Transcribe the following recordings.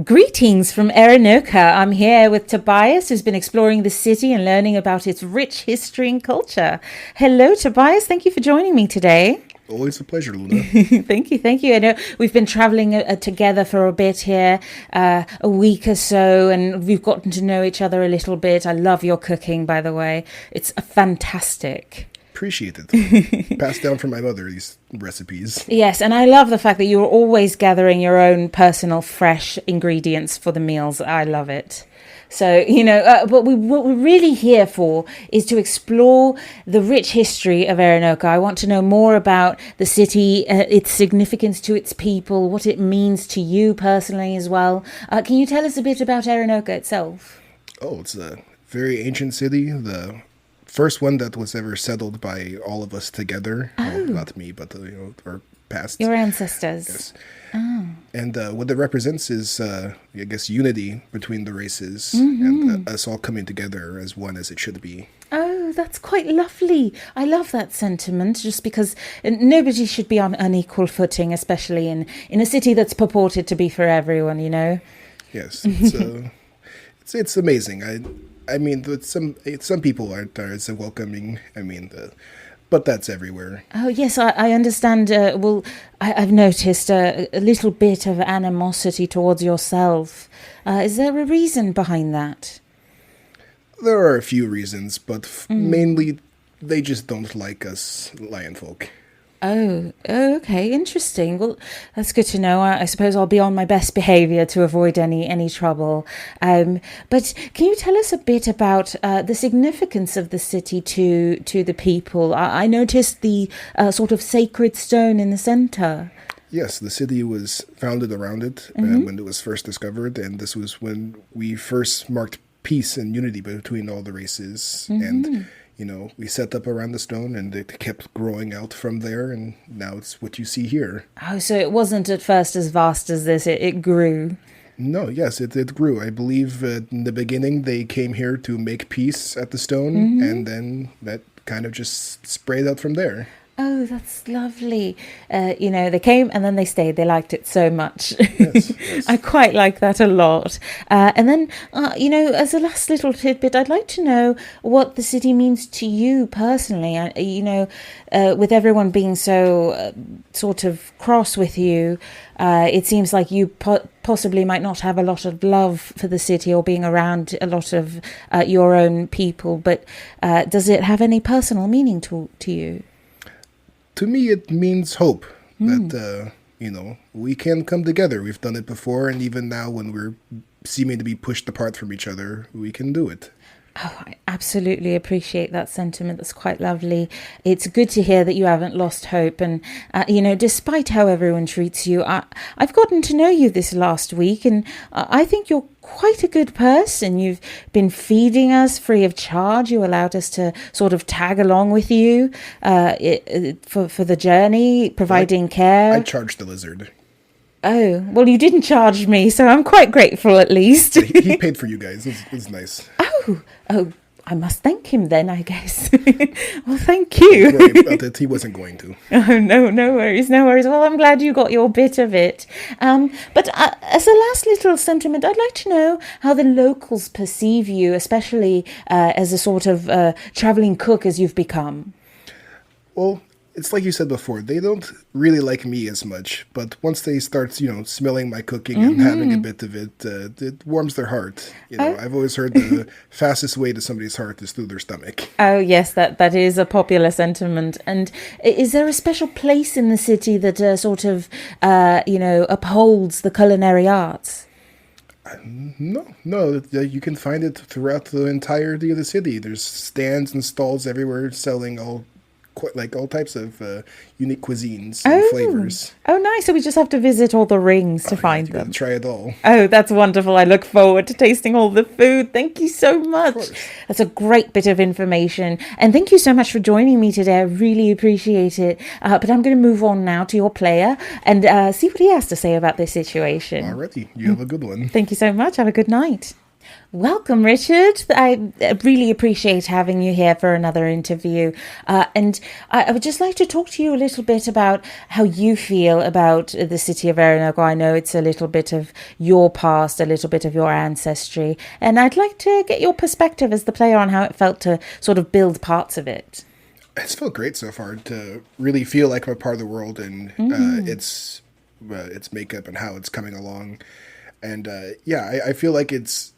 Greetings from Arnknoka. I'm here with Tobias, who's been exploring the city and learning about its rich history and culture. Hello, Tobias. Thank you for joining me today. Always a pleasure, Luna. Thank you. I know we've been traveling together for a bit here, a week or so, and we've gotten to know each other a little bit. I love your cooking, by the way. It's fantastic. Appreciate it. Passed down from my mother, these recipes. Yes, and I love the fact that you're always gathering your own personal fresh ingredients for the meals. I love it. So, what we're really here for is to explore the rich history of Arnknoka. I want to know more about the city, its significance to its people, what it means to you personally as well. Can you tell us a bit about Arnknoka itself? Oh, it's a very ancient city. The first one that was ever settled by all of us together. Oh. Well, not me, but our past. Your ancestors. Yes. Oh. And what it represents is, unity between the races and us all coming together as one as it should be. Oh, that's quite lovely. I love that sentiment, just because nobody should be on unequal footing, especially in a city that's purported to be for everyone, Yes, it's amazing. I mean, some people aren't as welcoming. But that's everywhere. Oh, yes, I understand. I've noticed a little bit of animosity towards yourself. Is there a reason behind that? There are a few reasons, but mainly they just don't like us Lionfolk. Oh, okay, interesting. Well, that's good to know. I suppose I'll be on my best behaviour to avoid any trouble. But can you tell us a bit about the significance of the city to the people? I noticed the sort of sacred stone in the centre. Yes, the city was founded around it when it was first discovered, and this was when we first marked peace and unity between all the races. And we set up around the stone, and it kept growing out from there, and now it's what you see here. Oh, so it wasn't at first as vast as this, it grew. No, yes, it grew. I believe in the beginning they came here to make peace at the stone, and then that kind of just sprayed out from there. Oh, that's lovely. They came and then they stayed. They liked it so much. Yes. I quite like that a lot. And then, as a last little tidbit, I'd like to know what the city means to you personally. With everyone being so sort of cross with you, it seems like you possibly might not have a lot of love for the city or being around a lot of your own people. But does it have any personal meaning to you? To me, it means hope that, we can come together. We've done it before, and even now when we're seeming to be pushed apart from each other, we can do it. Oh, I absolutely appreciate that sentiment. That's quite lovely. It's good to hear that you haven't lost hope. And, despite how everyone treats you, I've gotten to know you this last week, and I think you're quite a good person. You've been feeding us free of charge. You allowed us to sort of tag along with you for the journey, providing care. I charged the lizard. Oh, well, you didn't charge me, so I'm quite grateful at least. He paid for you guys. It's nice. Oh, I must thank him then, I guess. Well, thank you. Don't worry about it. He wasn't going to. Oh, no worries. Well, I'm glad you got your bit of it. But as a last little sentiment, I'd like to know how the locals perceive you, especially as a sort of travelling cook as you've become. Well, it's like you said before, they don't really like me as much, but once they start, smelling my cooking and having a bit of it, it warms their heart. I've always heard the fastest way to somebody's heart is through their stomach. Oh, yes, that is a popular sentiment. And is there a special place in the city that sort of, upholds the culinary arts? No, you can find it throughout the entirety of the city. There's stands and stalls everywhere selling all types of unique cuisines and flavors. Oh, nice. So we just have to visit all the rings to find them. Try it all. Oh, that's wonderful. I look forward to tasting all the food. Thank you so much. That's a great bit of information. And thank you so much for joining me today. I really appreciate it. But I'm going to move on now to your player and see what he has to say about this situation. Alrighty. You have a good one. Thank you so much. Have a good night. Welcome, Richard. I really appreciate having you here for another interview. And I would just like to talk to you a little bit about how you feel about the city of Arnknoka. I know it's a little bit of your past, a little bit of your ancestry, and I'd like to get your perspective as the player on how it felt to sort of build parts of it. It's felt great so far to really feel like I'm a part of the world and its makeup and how it's coming along. And I feel like it's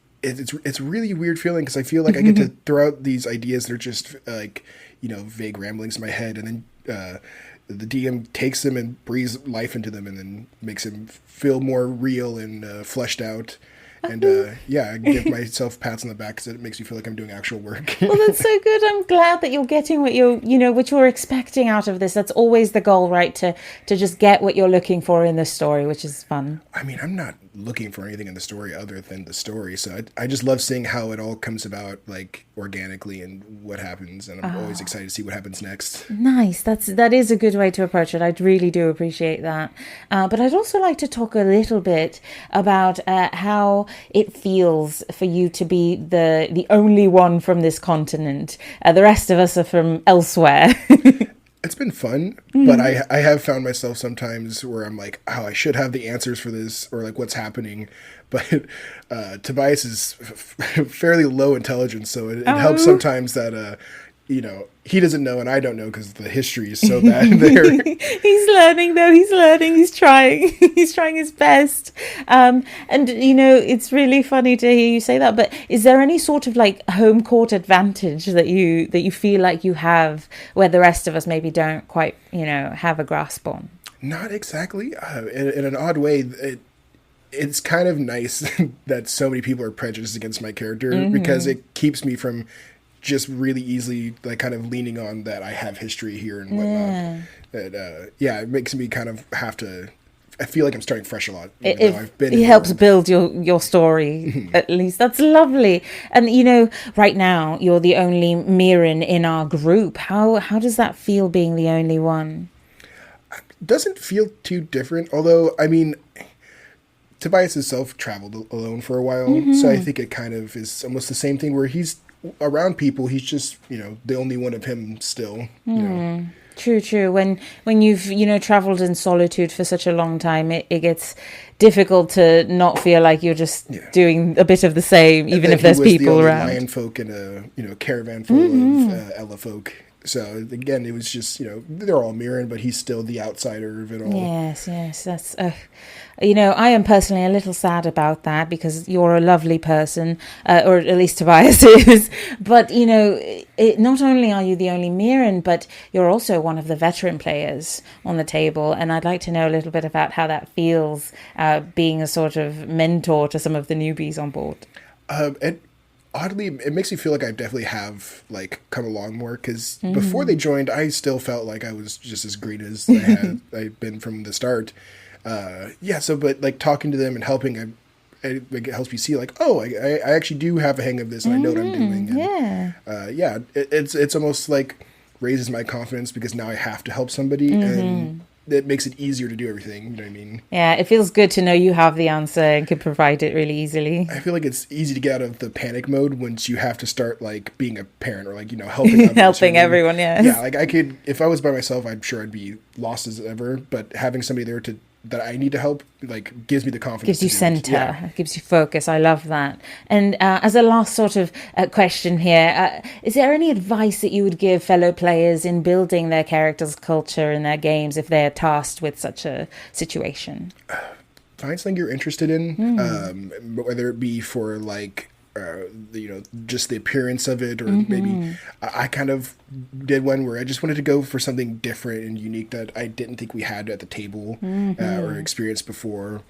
really weird feeling because I feel like I get to throw out these ideas that are just like vague ramblings in my head, and then the DM takes them and breathes life into them, and then makes them feel more real and fleshed out. And I give myself pats on the back because it makes me feel like I'm doing actual work. Well, that's so good. I'm glad that you're getting what what you're expecting out of this. That's always the goal, right? To just get what you're looking for in the story, which is fun. I mean, I'm not looking for anything in the story other than the story. So I just love seeing how it all comes about, like, organically and what happens. And I'm always excited to see what happens next. Nice. That is a good way to approach it. I really do appreciate that. But I'd also like to talk a little bit about how it feels for you to be the only one from this continent. The rest of us are from elsewhere. It's been fun, but I have found myself sometimes where I'm like, oh, I should have the answers for this, or like what's happening. But Tobias is fairly low intelligence, so it helps sometimes that he doesn't know and I don't know because the history is so bad there. He's learning, though. He's learning. He's trying. He's trying his best. And it's really funny to hear you say that. But is there any sort of like home court advantage that you feel like you have where the rest of us maybe don't quite have a grasp on? Not exactly. In an odd way, it's kind of nice that so many people are prejudiced against my character because it keeps me from just really easily like kind of leaning on that I have history here and whatnot. That it makes me kind of have to. I feel like I'm starting fresh a lot. It helps build your story at least. That's lovely. And right now you're the only Mirren in our group. How does that feel being the only one? Doesn't feel too different. Although I mean, Tobias himself traveled alone for a while, so I think it kind of is almost the same thing where he's around people. He's just the only one of him still. True. When you've traveled in solitude for such a long time, it gets difficult to not feel like you're just doing a bit of the same, even if there's people around. Lionfolk in a caravan full of Elefolk. So again, it was just they're all Mirren, but he's still the outsider of it all. Yes, that's I am personally a little sad about that because you're a lovely person, or at least Tobias is. But not only are you the only Mirren, but you're also one of the veteran players on the table, and I'd like to know a little bit about how that feels, being a sort of mentor to some of the newbies on board. Oddly, it makes me feel like I definitely have like come along more because before they joined, I still felt like I was just as green as I've been from the start. But like talking to them and helping, it helps me see like, oh, I actually do have a hang of this and I know what I'm doing. And, it's almost like raises my confidence because now I have to help somebody and it makes it easier to do everything. You know what I mean? Yeah, it feels good to know you have the answer and can provide it really easily. I feel like it's easy to get out of the panic mode once you have to start like being a parent or like helping others, helping everyone. Yeah, like I could, if I was by myself, I'm sure I'd be lost as ever. But having somebody there that I need to help like gives me the confidence. Gives you center, gives you focus. I love that. And as a last sort of question here, is there any advice that you would give fellow players in building their characters' culture in their games if they're tasked with such a situation? Find something you're interested in, whether it be for like just the appearance of it, or maybe I kind of did one where I just wanted to go for something different and unique that I didn't think we had at the table or experienced before.